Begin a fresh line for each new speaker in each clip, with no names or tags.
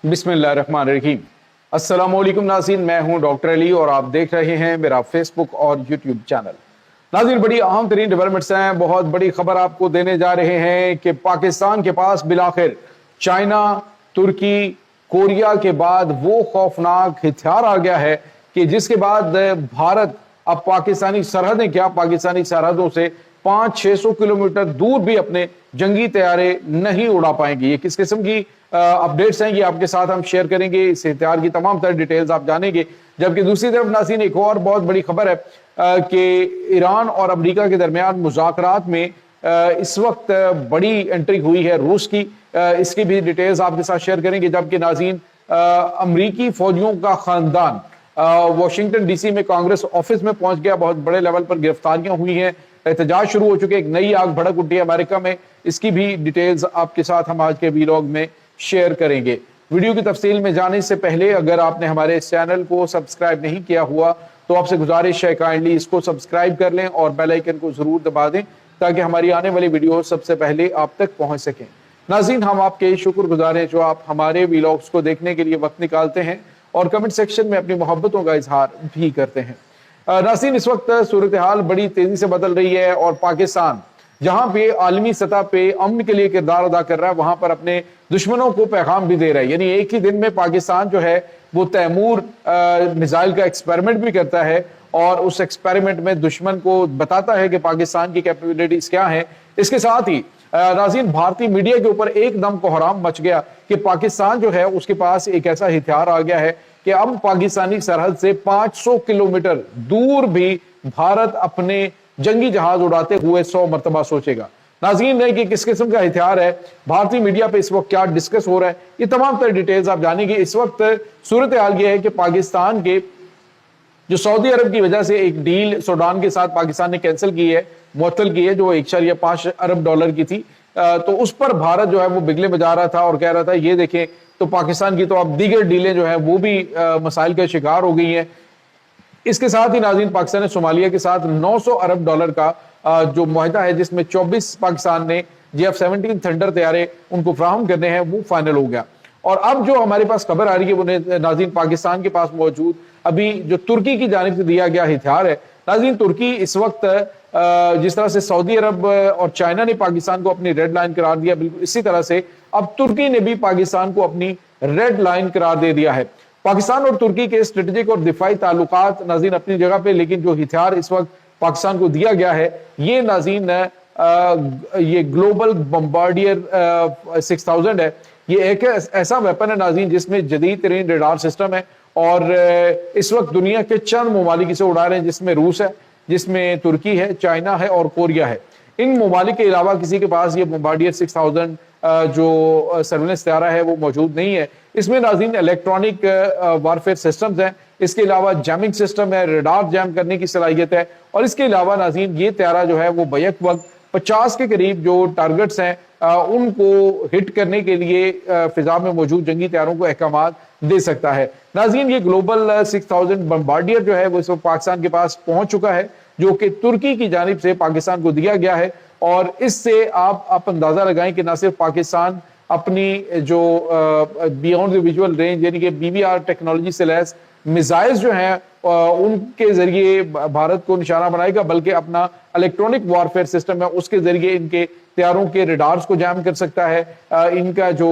बिस्मिल्लाहिर्रहमानिर्रहीम। अस्सलामुअलैकुम नाज़रीन, मैं हूं डॉक्टर अली और आप देख रहे हैं मेरा फेसबुक और यूट्यूब चैनल। नाज़रीन, बड़ी अहम तरीन डेवलपमेंट्स हैं, बहुत बड़ी खबर आपको देने जा रहे हैं कि पाकिस्तान के पास बिलाखिर चाइना, तुर्की, कोरिया के बाद वो खौफनाक हथियार आ गया है कि जिसके बाद भारत अब पाकिस्तानी सरहदें क्या, पाकिस्तानी सरहदों से 500-600 किलोमीटर दूर भी अपने जंगी तैयारे नहीं उड़ा पाएंगे। ये किस किस्म की अपडेट्स हैं, ये आपके साथ हम शेयर करेंगे। इस हथियार की तमाम तरह डिटेल्स आप जानेंगे। जबकि दूसरी तरफ नाज़रीन, एक और बहुत बड़ी खबर है कि ईरान और अमेरिका के दरमियान मुज़ाकरात में इस वक्त बड़ी एंट्री हुई है रूस की। इसकी भी डिटेल्स आपके साथ शेयर करेंगे। जबकि नाज़रीन, अमरीकी फौजियों का खानदान वाशिंगटन डीसी में कांग्रेस ऑफिस में पहुंच गया। बहुत बड़े लेवल पर गिरफ्तारियां हुई हैं, एहतजाज शुरू हो चुके, एक नई आग भड़क उठी है अमेरिका में। इसकी भी डिटेल्स आपके साथ हम आज के वीलॉग में शेयर करेंगे। वीडियो की तफसील में जाने से पहले अगर आपने हमारे इस चैनल को सब्सक्राइब नहीं किया हुआ तो आपसे गुजारिश है काइंडली इसको सब्सक्राइब कर लें और बेल आइकन को जरूर दबा दें ताकि हमारी आने वाली वीडियो सबसे पहले आप तक पहुंच सकें। नाज़रीन, हम आपके शुक्रगुजार हैं जो आप हमारे वीलॉग्स को देखने के लिए वक्त निकालते हैं और कमेंट सेक्शन में अपनी मोहब्बतों का इजहार भी करते हैं। नाज़रीन, इस वक्त सूरत हाल बड़ी तेजी से बदल रही है और पाकिस्तान जहां पे आलमी सतह पे अमन के लिए किरदार अदा कर रहा है, वहां पर अपने दुश्मनों को पैगाम भी दे रहा है। यानी एक ही दिन में पाकिस्तान जो है वो तैमूर मिसाइल का एक्सपेरिमेंट भी करता है और उस एक्सपेरिमेंट में दुश्मन को बताता है कि पाकिस्तान की कैपेबिलिटीज क्या है। इसके साथ ही नाज़रीन, भारतीय मीडिया के ऊपर एकदम कोहराम मच गया कि पाकिस्तान जो है उसके पास एक ऐसा हथियार आ गया है कि अब पाकिस्तानी सरहद से 500 किलोमीटर दूर भी भारत अपने जंगी जहाज उड़ाते हुए 100 मरतबा सोचेगा। नाज़रीन, है कि किस किस्म का हथियार है, भारतीय मीडिया पे इस वक्त क्या डिस्कस हो रहा है, ये तमाम तरह डिटेल्स आप जानेंगे। इस वक्त सूरत हाल ये है कि पाकिस्तान के जो सऊदी अरब की वजह से एक डील सूडान के साथ पाकिस्तान ने कैंसिल की है, मुअत्तल की है, जो 1.5 अरब डॉलर की थी, तो उस पर भारत जो है वो बिगले बजा रहा था और कह रहा था ये देखें तो पाकिस्तान की तो अब दीगर डीलें जो है वो भी मसाइल का शिकार हो गई हैं। इसके साथ ही नाज़रीन, पाकिस्तान ने सोमालिया के साथ 900 अरब डॉलर का जो मुआहदा है जिसमें 24 पाकिस्तान ने JF-17 थंडर तैयारे उनको फ्राहम करने हैं, वो फाइनल हो गया। और अब जो हमारे पास खबर आ रही है वो नाज़रीन, पाकिस्तान के पास मौजूद अभी जो तुर्की की जानिब से दिया गया हथियार है। नाज़रीन, तुर्की इस वक्त जिस तरह से सऊदी अरब और चाइना ने पाकिस्तान को अपनी रेड लाइन करार दिया, बिल्कुल इसी तरह से अब तुर्की ने भी पाकिस्तान को अपनी रेड लाइन करार दे दिया है। पाकिस्तान और तुर्की के स्ट्रेटेजिक और दिफाई ताल्लुकात नाज़रीन अपनी जगह पे, लेकिन जो हथियार इस वक्त पाकिस्तान को दिया गया है ये नाज़रीन ये ग्लोबल बम्बार्डियर 6000 है। ये एक ऐसा वेपन है नाज़रीन जिसमें जदीद तरीन रडार सिस्टम है और इस वक्त दुनिया के चंद ममालिक इसे उड़ा रहे हैं, जिसमें रूस है, जिसमें तुर्की है, चाइना है और कोरिया है। इन ममालिक के अलावा किसी के पास ये बम्बार्डियर 6000 जो सर्वेलेंस तैयारा है वो मौजूद नहीं है। इसमें नाज़रीन इलेक्ट्रॉनिक वारफेयर सिस्टम्स हैं, इसके अलावा जैमिंग सिस्टम है, रडार जैम करने की सलाहियत है और इसके अलावा नाज़रीन ये तैयारा जो है वो बैक वक्त 50 के करीब जो टारगेट्स हैं उनको हिट करने के लिए फिजा में मौजूद जंगी तैयारों को अहकाम दे सकता है। नाज़रीन, ये ग्लोबल 6000 बम्बार्डियर जो है वो इस वक्त पाकिस्तान के पास पहुंच चुका है, जो कि तुर्की की जानिब से पाकिस्तान को दिया गया है। और इससे आप अंदाजा लगाएं कि ना सिर्फ पाकिस्तान अपनी जो बियॉन्ड द विजुअल रेंज यानी कि BBR टेक्नोलॉजी से लैस मिसाइल्स जो हैं उनके जरिए भारत को निशाना बनाएगा, बल्कि अपना इलेक्ट्रॉनिक वॉरफेयर सिस्टम है उसके जरिए इनके तैयारों के रडार्स को जैम कर सकता है। इनका जो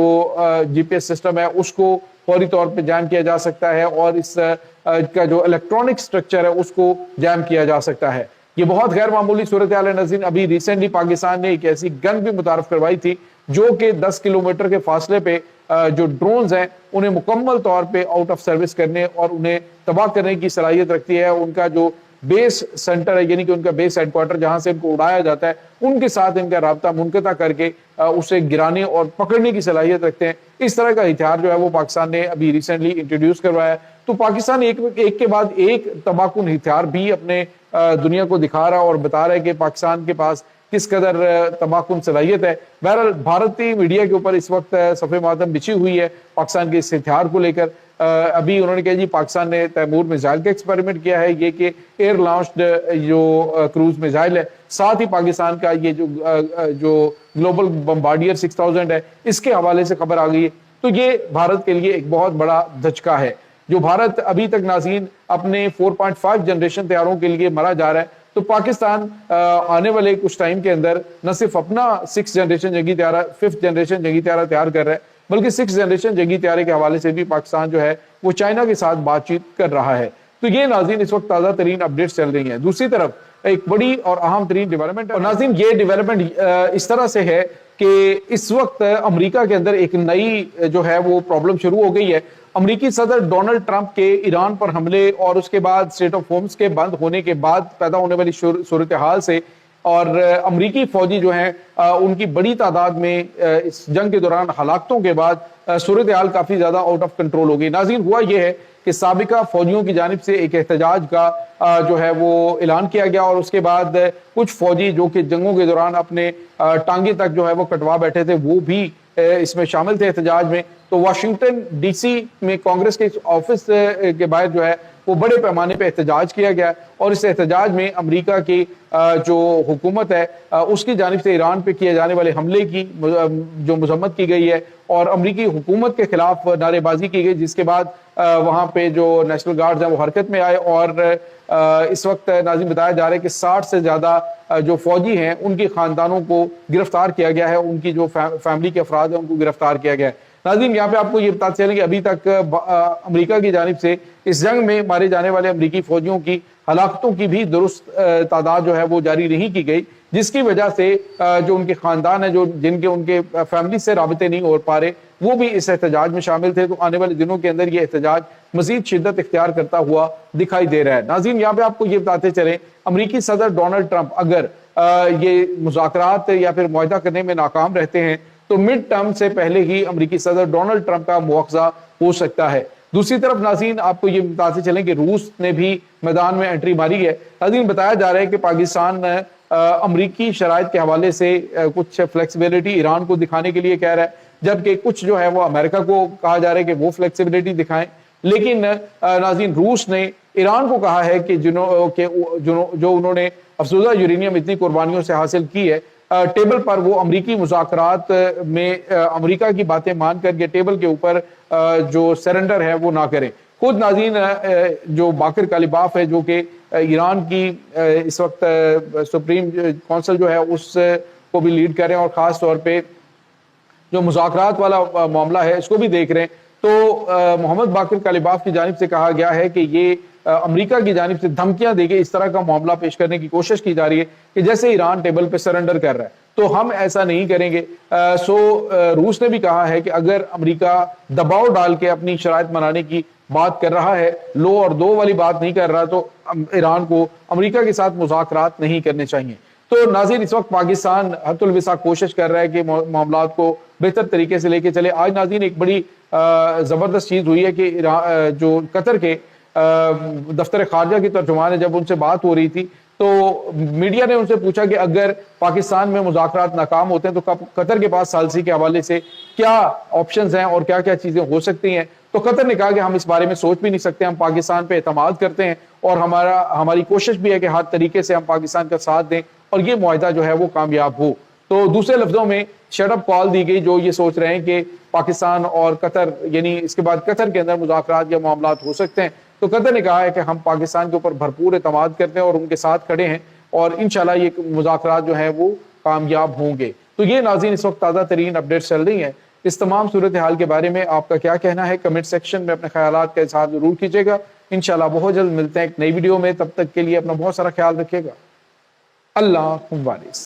GPS सिस्टम है उसको फौरी तौर पे जैम किया जा सकता है और इस का जो इलेक्ट्रॉनिक स्ट्रक्चर है उसको जैम किया जा सकता है। ये बहुत गैर मामूली सूरत हाल है नाज़रीन। अभी रिसेंटली पाकिस्तान ने एक ऐसी गन भी मुतारफ करवाई थी जो कि 10 किलोमीटर के फासले पे जो ड्रोन्स हैं उन्हें मुकम्मल तौर पे आउट ऑफ सर्विस करने और उन्हें तबाह करने की सलाहियत रखती है। उनका जो बेस सेंटर है यानी कि उनका बेस हेडक्वार्टर जहां से इनको उड़ाया जाता है उनके साथ इनका राब्ता मुनक़ता करके उसे गिराने और पकड़ने की सलाहियत रखते हैं। इस तरह का हथियार जो है वो पाकिस्तान ने अभी रिसेंटली इंट्रोड्यूस करवाया। तो पाकिस्तान एक के बाद एक तबाहकुन हथियार भी अपने दुनिया को दिखा रहा है और बता रहा है कि पाकिस्तान के पास किस कदर तबाहकुन सलाहियत है। बहरहाल भारतीय मीडिया के ऊपर इस वक्त सफ़े मातम बिछी हुई है पाकिस्तान के इस हथियार को लेकर। अभी उन्होंने कहा जी पाकिस्तान ने तैमूर मिसाइल का एक्सपेरिमेंट किया है, ये कि एयर लॉन्च्ड जो क्रूज मिसाइल है, साथ ही पाकिस्तान का ये जो ग्लोबल बम्बार्डियर 6000 है इसके हवाले से खबर आ गई है। تو یہ بھارت کے لیے ایک بہت بڑا دھچکا ہے. جو بھارت ابھی تک ناظرین اپنے 4.5 جنریشن طیاروں کے لیے مرا جا رہا ہے، تو پاکستان آنے والے کچھ ٹائم کے اندر نہ صرف اپنا 6 جنریشن جنگی طیارہ 5th جنریشن جنگی طیارہ تیار کر رہا ہے، بلکہ 6 جنریشن جنگی طیارے کے حوالے سے بھی پاکستان جو ہے وہ چائنا کے ساتھ بات چیت کر رہا ہے. تو یہ ناظرین اس وقت تازہ ترین اپڈیٹس چل رہی ہیں. دوسری طرف ایک بڑی اور اہم ترین ڈیولپمنٹ ہے، اور ناظرین یہ ڈیولپمنٹ اس طرح سے ہے کہ اس وقت امریکہ کے اندر ایک نئی جو ہے وہ پرابلم شروع ہو گئی ہے. امریکی صدر ڈونلڈ ٹرمپ کے ایران پر حملے اور اس کے بعد اسٹریٹ آف ہارمز کے بند ہونے کے بعد پیدا ہونے والی صورتحال سے، اور امریکی فوجی جو ہیں ان کی بڑی تعداد میں اس جنگ کے دوران ہلاکتوں کے بعد صورتحال کافی زیادہ آؤٹ آف کنٹرول ہو گئی. ناظرین ہوا یہ ہے کہ سابقہ فوجیوں کی جانب سے ایک احتجاج کا جو ہے وہ اعلان کیا گیا، اور اس کے بعد کچھ فوجی جو کہ جنگوں کے دوران اپنے ٹانگیں تک جو ہے وہ کٹوا بیٹھے تھے، وہ بھی اس میں شامل تھے احتجاج میں. تو واشنگٹن ڈی سی میں کانگریس کے آفس کے باہر جو ہے وہ بڑے پیمانے پہ احتجاج کیا گیا، اور اس احتجاج میں امریکہ کی جو حکومت ہے اس کی جانب سے ایران پہ کیے جانے والے حملے کی جو مذمت کی گئی ہے، اور امریکی حکومت کے خلاف نعرے بازی کی گئی، جس کے بعد وہاں پہ جو نیشنل گارڈز ہیں وہ حرکت میں آئے. اور اس وقت ناظرین بتایا جا رہا ہے کہ 60 سے زیادہ جو فوجی ہیں ان کے خاندانوں کو گرفتار کیا گیا ہے، ان کی جو فیملی کے افراد ہیں ان کو گرفتار کیا گیا ہے. ناظرین یہاں پہ آپ کو یہ بتاتے چلیں کہ ابھی تک امریکہ کی جانب سے اس جنگ میں مارے جانے والے امریکی فوجیوں کی ہلاکتوں کی بھی درست تعداد جو ہے وہ جاری نہیں کی گئی، جس کی وجہ سے جو ان کے خاندان ہیں، جو جن کے ان کے فیملی سے رابطے نہیں ہو پا رہے، وہ بھی اس احتجاج میں شامل تھے. تو آنے والے دنوں کے اندر یہ احتجاج مزید شدت اختیار کرتا ہوا دکھائی دے رہا ہے. ناظرین یہاں پہ آپ کو یہ بتاتے چلیں، امریکی صدر ڈونلڈ ٹرمپ اگر یہ مذاکرات یا پھر معاہدہ کرنے میں ناکام رہتے ہیں تو مڈ ٹرم سے پہلے ہی امریکی صدر ڈونلڈ ٹرمپ کا مواخذہ ہو سکتا ہے. دوسری طرف ناظرین آپ کو یہ بتاتے چلیں کہ روس نے بھی میدان میں انٹری ماری ہے. ناظرین بتایا جا رہا ہے کہ پاکستان امریکی شرائط کے حوالے سے کچھ فلیکسیبلٹی ایران کو دکھانے کے لیے کہہ رہا ہے، جبکہ کچھ جو ہے وہ امریکہ کو کہا جا رہا ہے کہ وہ فلیکسیبلٹی دکھائیں. لیکن ناظرین روس نے ایران کو کہا ہے کہ جو انہوں نے افزودہ یورینیم اتنی قربانیوں سے حاصل کی ہے، ٹیبل پر وہ امریکی مذاکرات میں امریکہ کی باتیں مان کر کے ٹیبل کے اوپر جو سرنڈر ہے وہ نہ کریں. خود ناظرین جو باقر کالیباف ہے، جو کہ ایران کی اس وقت سپریم کونسل جو ہے اس کو بھی لیڈ کر رہے ہیں، اور خاص طور پہ جو مذاکرات والا معاملہ ہے اس کو بھی دیکھ رہے ہیں، تو محمد باقر کالیباف کی جانب سے کہا گیا ہے کہ یہ امریکہ کی جانب سے دھمکیاں دے کے اس طرح کا معاملہ پیش کرنے کی کوشش کی جا رہی ہے کہ جیسے ایران ٹیبل پہ سرنڈر کر رہا ہے، تو ہم ایسا نہیں کریں گے. روس نے بھی کہا ہے کہ اگر امریکہ دباؤ ڈال کے اپنی شرائط منانے کی بات کر رہا ہے، لو اور دو والی بات نہیں کر رہا، تو ایران کو امریکہ کے ساتھ مذاکرات نہیں کرنے چاہیے. تو ناظرین اس وقت پاکستان حد الوسع کوشش کر رہا ہے کہ معاملات کو بہتر طریقے سے لے کے چلے. آج ناظرین ایک بڑی زبردست چیز ہوئی ہے کہ جو قطر کے دفتر خارجہ کی ترجمان ہے، جب ان سے بات ہو رہی تھی تو میڈیا نے ان سے پوچھا کہ اگر پاکستان میں مذاکرات ناکام ہوتے ہیں تو قطر کے پاس ثالثی کے حوالے سے کیا آپشنز ہیں اور کیا کیا چیزیں ہو سکتی ہیں. تو قطر نے کہا کہ ہم اس بارے میں سوچ بھی نہیں سکتے، ہم پاکستان پہ اعتماد کرتے ہیں، اور ہماری کوشش بھی ہے کہ ہر طریقے سے ہم پاکستان کا ساتھ دیں اور یہ معاہدہ جو ہے وہ کامیاب ہو. تو دوسرے لفظوں میں شٹ اپ کال دی گئی جو یہ سوچ رہے ہیں کہ پاکستان اور قطر، یعنی اس کے بعد قطر کے اندر مذاکرات یا معاملات ہو سکتے ہیں. تو قطر نے کہا ہے کہ ہم پاکستان کے اوپر بھرپور اعتماد کرتے ہیں اور ان کے ساتھ کھڑے ہیں، اور انشاءاللہ یہ مذاکرات جو ہیں وہ کامیاب ہوں گے. تو یہ ناظرین اس وقت تازہ ترین اپڈیٹس چل رہی ہیں. اس تمام صورتحال کے بارے میں آپ کا کیا کہنا ہے؟ کمنٹ سیکشن میں اپنے خیالات کا اظہار ضرور کیجیے گا. انشاءاللہ بہت جلد ملتے ہیں ایک نئی ویڈیو میں. تب تک کے لیے اپنا بہت سارا خیال رکھیے گا. اللہ حافظ.